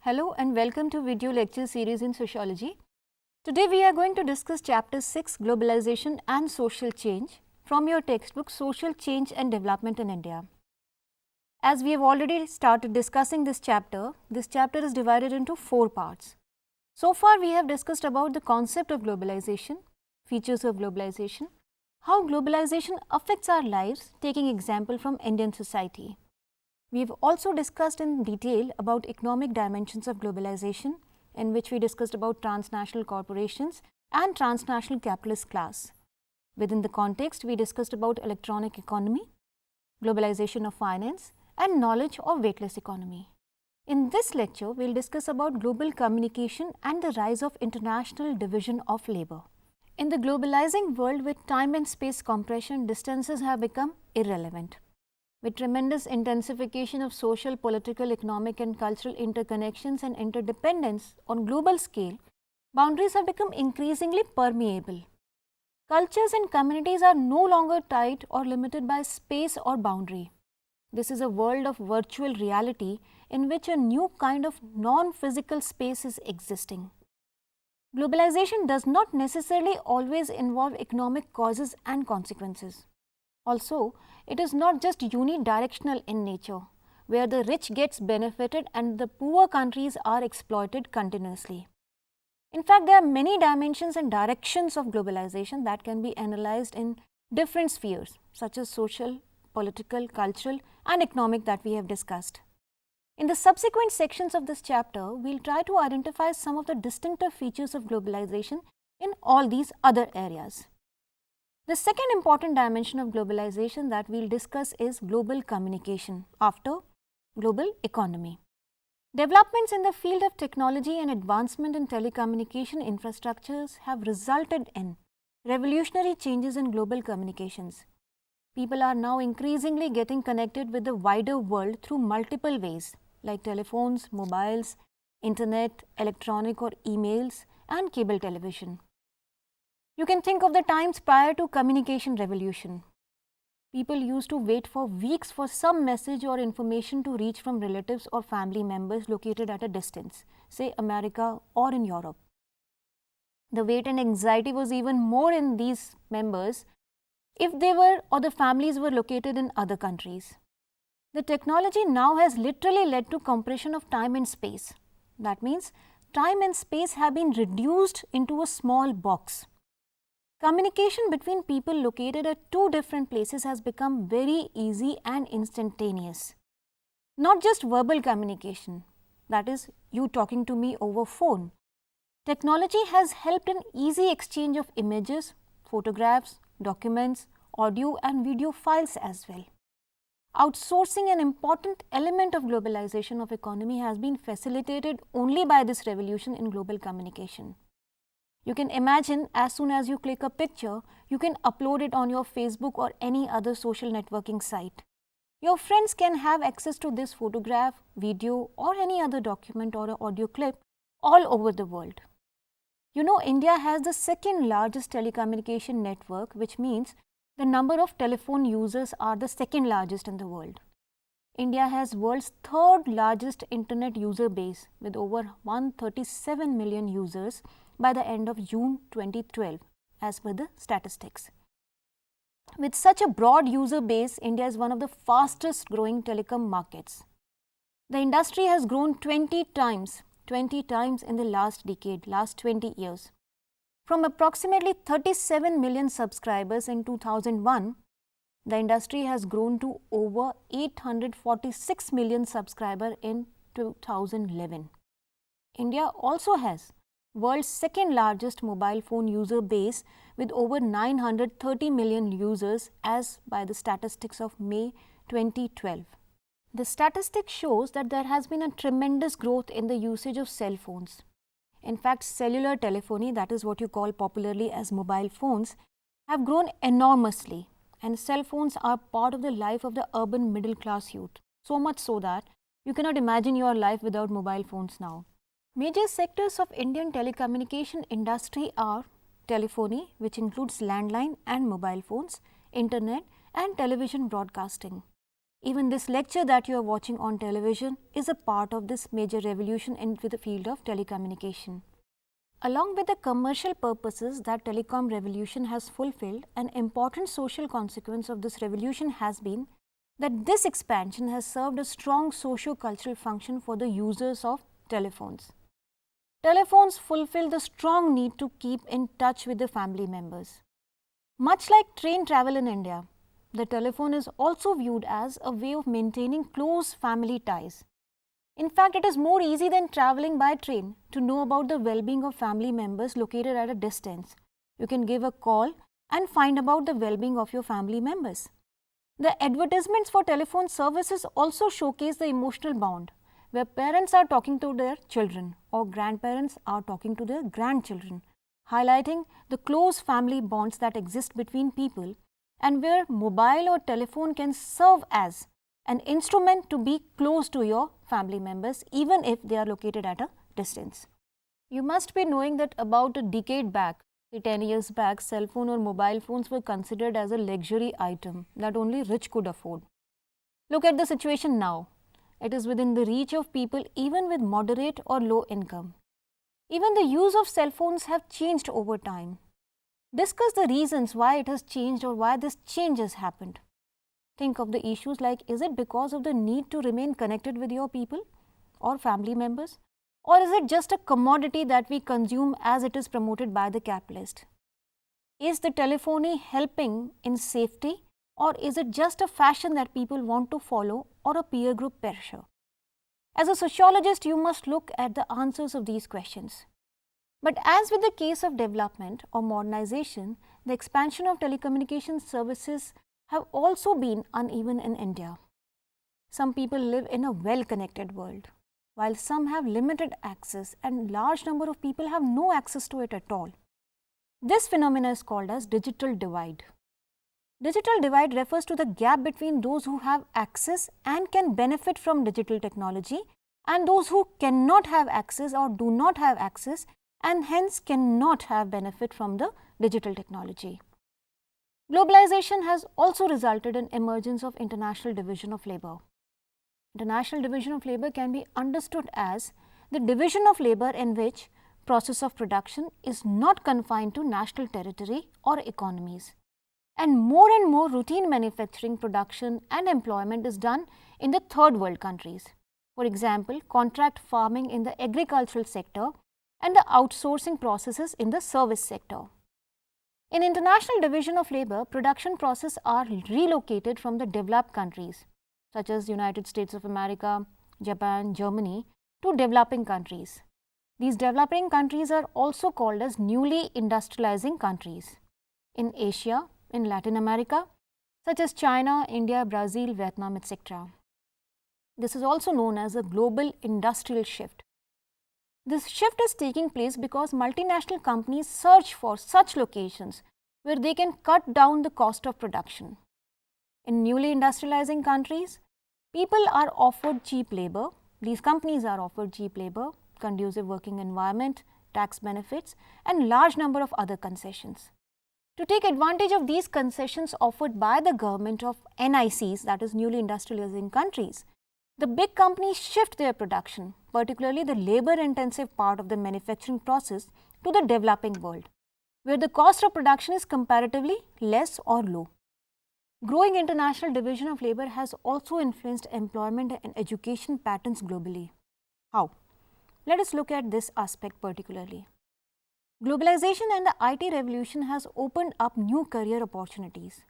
Hello and welcome to video lecture series in Sociology. Today we are going to discuss chapter 6 Globalization and Social Change from your textbook Social Change and Development in India. As we have already started discussing this chapter is divided into 4 parts. So far we have discussed about the concept of globalization, features of globalization, how globalization affects our lives, taking example from Indian society. We have also discussed in detail about economic dimensions of globalization, in which we discussed about transnational corporations and transnational capitalist class. Within the context, we discussed about electronic economy, globalization of finance, and knowledge or weightless economy. In this lecture, we will discuss about global communication and the rise of international division of labor. In the globalizing world with time and space compression, distances have become irrelevant. With tremendous intensification of social, political, economic and cultural interconnections and interdependence on global scale, boundaries have become increasingly permeable. Cultures and communities are no longer tied or limited by space or boundary. This is a world of virtual reality in which a new kind of non-physical space is existing. Globalization does not necessarily always involve economic causes and consequences. Also, it is not just unidirectional in nature, where the rich gets benefited and the poor countries are exploited continuously. In fact, there are many dimensions and directions of globalization that can be analyzed in different spheres, such as social, political, cultural and economic that we have discussed. In the subsequent sections of this chapter, we will try to identify some of the distinctive features of globalization in all these other areas. The second important dimension of globalization that we will discuss is global communication after global economy. Developments in the field of technology and advancement in telecommunication infrastructures have resulted in revolutionary changes in global communications. People are now increasingly getting connected with the wider world through multiple ways like telephones, mobiles, internet, electronic or emails and cable television. You can think of the times prior to communication revolution. People used to wait for weeks for some message or information to reach from relatives or family members located at a distance, say America or in Europe. The wait and anxiety was even more in these members if they were or the families were located in other countries. The technology now has literally led to compression of time and space. That means time and space have been reduced into a small box. Communication between people located at two different places has become very easy and instantaneous. Not just verbal communication, that is, you talking to me over phone. Technology has helped in easy exchange of images, photographs, documents, audio and video files as well. Outsourcing, an important element of globalization of economy, has been facilitated only by this revolution in global communication. You can imagine as soon as you click a picture, you can upload it on your Facebook or any other social networking site. Your friends can have access to this photograph, video or any other document or an audio clip all over the world. You know, India has the second largest telecommunication network, which means the number of telephone users are the second largest in the world. India has world's third largest internet user base with over 137 million users by the end of June 2012 as per the statistics. With such a broad user base, India is one of the fastest growing telecom markets. The industry has grown 20 times in the last decade, last 20 years. From approximately 37 million subscribers in 2001, the industry has grown to over 846 million subscribers in 2011. India also has world's second largest mobile phone user base with over 930 million users as by the statistics of May 2012. The statistic shows that there has been a tremendous growth in the usage of cell phones. In fact, cellular telephony, that is what you call popularly as mobile phones, have grown enormously, and cell phones are part of the life of the urban middle class youth, so much so that you cannot imagine your life without mobile phones now. Major sectors of Indian telecommunication industry are telephony, which includes landline and mobile phones, internet and television broadcasting. Even this lecture that you are watching on television is a part of this major revolution into the field of telecommunication. Along with the commercial purposes that telecom revolution has fulfilled, an important social consequence of this revolution has been that this expansion has served a strong socio-cultural function for the users of telephones. Telephones fulfill the strong need to keep in touch with the family members. Much like train travel in India, the telephone is also viewed as a way of maintaining close family ties. In fact, it is more easy than traveling by train to know about the well-being of family members located at a distance. You can give a call and find about the well-being of your family members. The advertisements for telephone services also showcase the emotional bond, where parents are talking to their children or grandparents are talking to their grandchildren, highlighting the close family bonds that exist between people, and where mobile or telephone can serve as an instrument to be close to your family members even if they are located at a distance. You must be knowing that about a decade back, 10 years back, cell phone or mobile phones were considered as a luxury item that only rich could afford. Look at the situation now. It is within the reach of people even with moderate or low income. Even the use of cell phones have changed over time. Discuss the reasons why it has changed or why this change has happened. Think of the issues like, is it because of the need to remain connected with your people or family members? Or is it just a commodity that we consume as it is promoted by the capitalist? Is the telephony helping in safety, or is it just a fashion that people want to follow or a peer group pressure? As a sociologist, you must look at the answers of these questions. But as with the case of development or modernization, the expansion of telecommunication services have also been uneven in India. Some people live in a well-connected world, while some have limited access and large number of people have no access to it at all. This phenomenon is called as digital divide. Digital divide refers to the gap between those who have access and can benefit from digital technology and those who cannot have access or do not have access and hence cannot have benefit from the digital technology. Globalization has also resulted in emergence of international division of labor. International division of labor can be understood as the division of labor in which process of production is not confined to national territory or economies. And more routine manufacturing, production and employment is done in the third world countries. For example, contract farming in the agricultural sector and the outsourcing processes in the service sector. In international division of labor, production processes are relocated from the developed countries such as United States of America, Japan, Germany to developing countries. These developing countries are also called as newly industrializing countries. In Asia, in Latin America, such as China, India, Brazil, Vietnam, etc. This is also known as a global industrial shift. This shift is taking place because multinational companies search for such locations where they can cut down the cost of production. In newly industrializing countries, people are offered cheap labor. These companies are offered cheap labor, conducive working environment, tax benefits, and large number of other concessions. To take advantage of these concessions offered by the government of NICs, that is newly industrializing countries, the big companies shift their production, particularly the labor-intensive part of the manufacturing process, to the developing world, where the cost of production is comparatively less or low. Growing international division of labor has also influenced employment and education patterns globally. How? Let us look at this aspect particularly. Globalization and the IT revolution has opened up new career opportunities.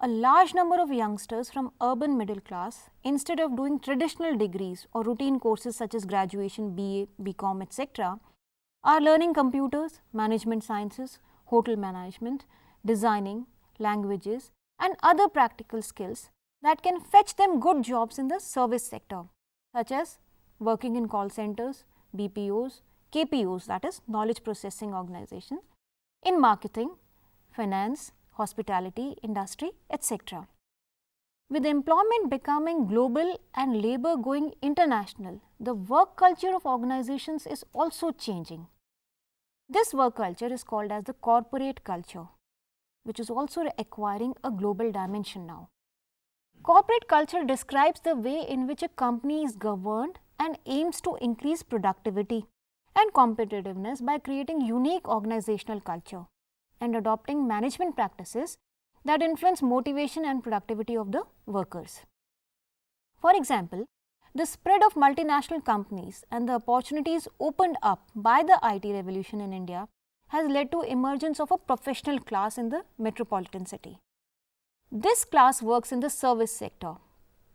A large number of youngsters from urban middle class, instead of doing traditional degrees or routine courses such as graduation, BA, BCom, etc., are learning computers, management sciences, hotel management, designing, languages, and other practical skills that can fetch them good jobs in the service sector, such as working in call centers, BPOs, KPOs, that is knowledge processing organization, in marketing, finance, hospitality, industry, etc. With employment becoming global and labor going international, the work culture of organizations is also changing. This work culture is called as the corporate culture, which is also acquiring a global dimension now. Corporate culture describes the way in which a company is governed and aims to increase productivity and competitiveness by creating unique organizational culture and adopting management practices that influence motivation and productivity of the workers. For example, the spread of multinational companies and the opportunities opened up by the IT revolution in India has led to emergence of a professional class in the metropolitan city. This class works in the service sector.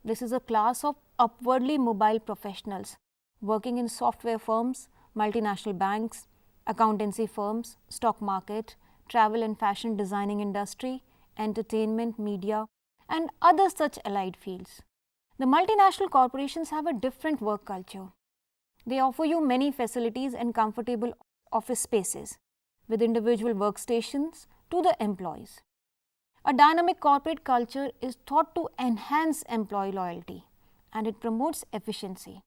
This is a class of upwardly mobile professionals working in software firms, multinational banks, accountancy firms, stock market, travel and fashion designing industry, entertainment, media, and other such allied fields. The multinational corporations have a different work culture. They offer you many facilities and comfortable office spaces with individual workstations to the employees. A dynamic corporate culture is thought to enhance employee loyalty and it promotes efficiency.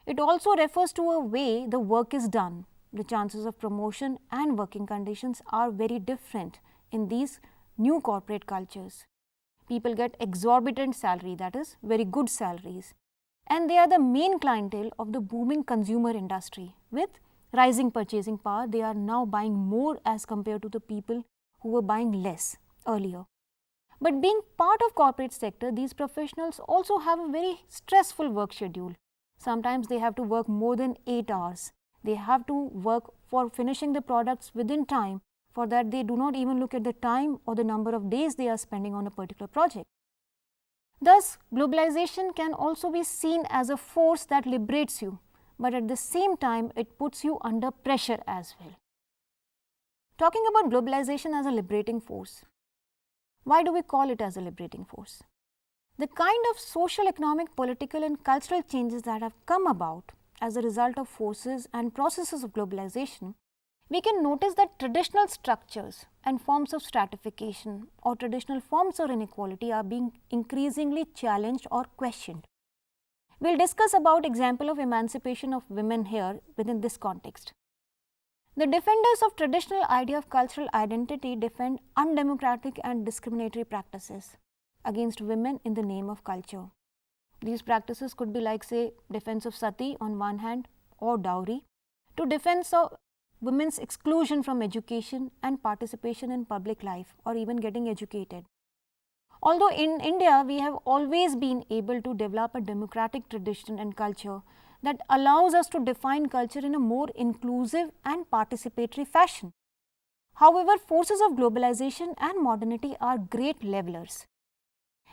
It also refers to a way the work is done. The chances of promotion and working conditions are very different in these new corporate cultures. People get exorbitant salary, that is, very good salaries. And they are the main clientele of the booming consumer industry. With rising purchasing power, they are now buying more as compared to the people who were buying less earlier. But being part of corporate sector, these professionals also have a very stressful work schedule. Sometimes they have to work more than 8 hours. They have to work for finishing the products within time. For that, they do not even look at the time or the number of days they are spending on a particular project. Thus, globalization can also be seen as a force that liberates you, but at the same time, it puts you under pressure as well. Talking about globalization as a liberating force, why do we call it as a liberating force? The kind of social, economic, political and cultural changes that have come about as a result of forces and processes of globalization, we can notice that traditional structures and forms of stratification or traditional forms of inequality are being increasingly challenged or questioned. We will discuss about example of emancipation of women here within this context. The defenders of traditional idea of cultural identity defend undemocratic and discriminatory practices against women in the name of culture. These practices could be like, say, defense of sati on one hand or dowry, to defense of women's exclusion from education and participation in public life or even getting educated. Although in India we have always been able to develop a democratic tradition and culture that allows us to define culture in a more inclusive and participatory fashion. However, forces of globalization and modernity are great levelers.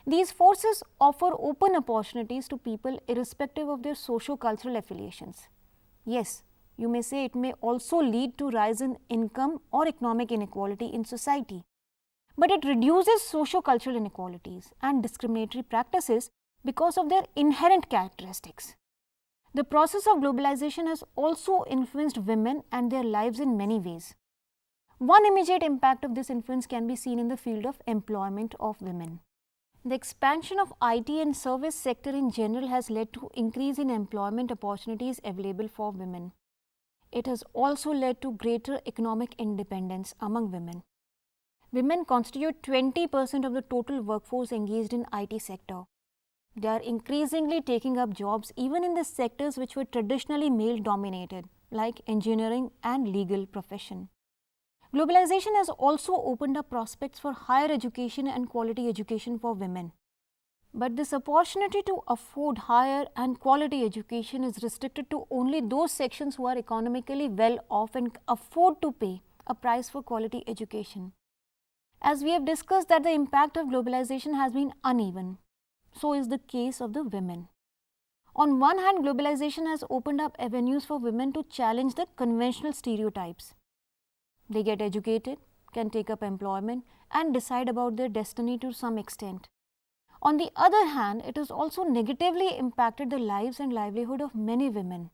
These forces offer open opportunities to people irrespective of their socio-cultural affiliations. Yes, you may say it may also lead to rise in income or economic inequality in society, but it reduces socio-cultural inequalities and discriminatory practices because of their inherent characteristics. The process of globalization has also influenced women and their lives in many ways. One immediate impact of this influence can be seen in the field of employment of women. The expansion of IT and service sector in general has led to increase in employment opportunities available for women. It has also led to greater economic independence among women. Women constitute 20% of the total workforce engaged in IT sector. They are increasingly taking up jobs even in the sectors which were traditionally male dominated, like engineering and legal profession. Globalization has also opened up prospects for higher education and quality education for women. But this opportunity to afford higher and quality education is restricted to only those sections who are economically well off and afford to pay a price for quality education. As we have discussed that the impact of globalization has been uneven, so is the case of the women. On one hand, globalization has opened up avenues for women to challenge the conventional stereotypes. They get educated, can take up employment and decide about their destiny to some extent. On the other hand, it has also negatively impacted the lives and livelihood of many women,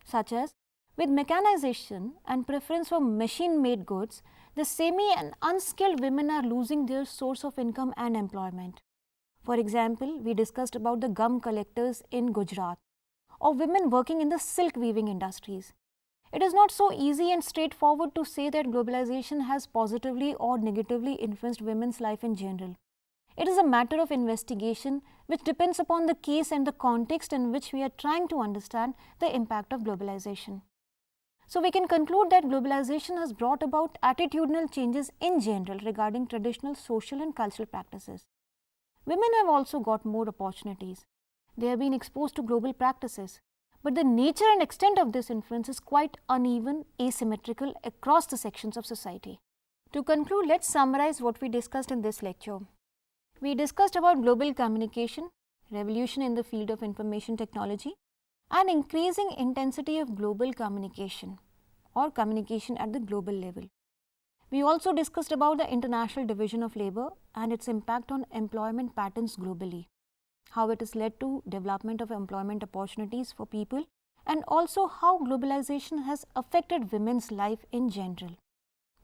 such as with mechanization and preference for machine-made goods, the semi and unskilled women are losing their source of income and employment. For example, we discussed about the gum collectors in Gujarat or women working in the silk weaving industries. It is not so easy and straightforward to say that globalization has positively or negatively influenced women's life in general. It is a matter of investigation which depends upon the case and the context in which we are trying to understand the impact of globalization. So, we can conclude that globalization has brought about attitudinal changes in general regarding traditional social and cultural practices. Women have also got more opportunities. They have been exposed to global practices, but the nature and extent of this influence is quite uneven, asymmetrical across the sections of society. To conclude, let's summarize what we discussed in this lecture. We discussed about global communication, revolution in the field of information technology, and increasing intensity of global communication or communication at the global level. We also discussed about the international division of labor and its impact on employment patterns globally, how it has led to development of employment opportunities for people, and also how globalization has affected women's life in general.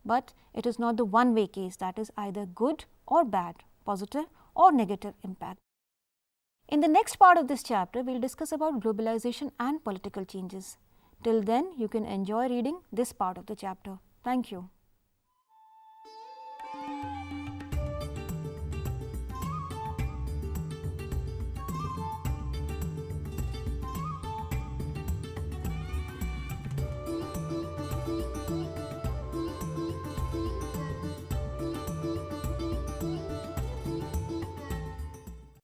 But it is not the one-way case, that is either good or bad, positive or negative impact. In the next part of this chapter, we will discuss about globalization and political changes. Till then, you can enjoy reading this part of the chapter. Thank you.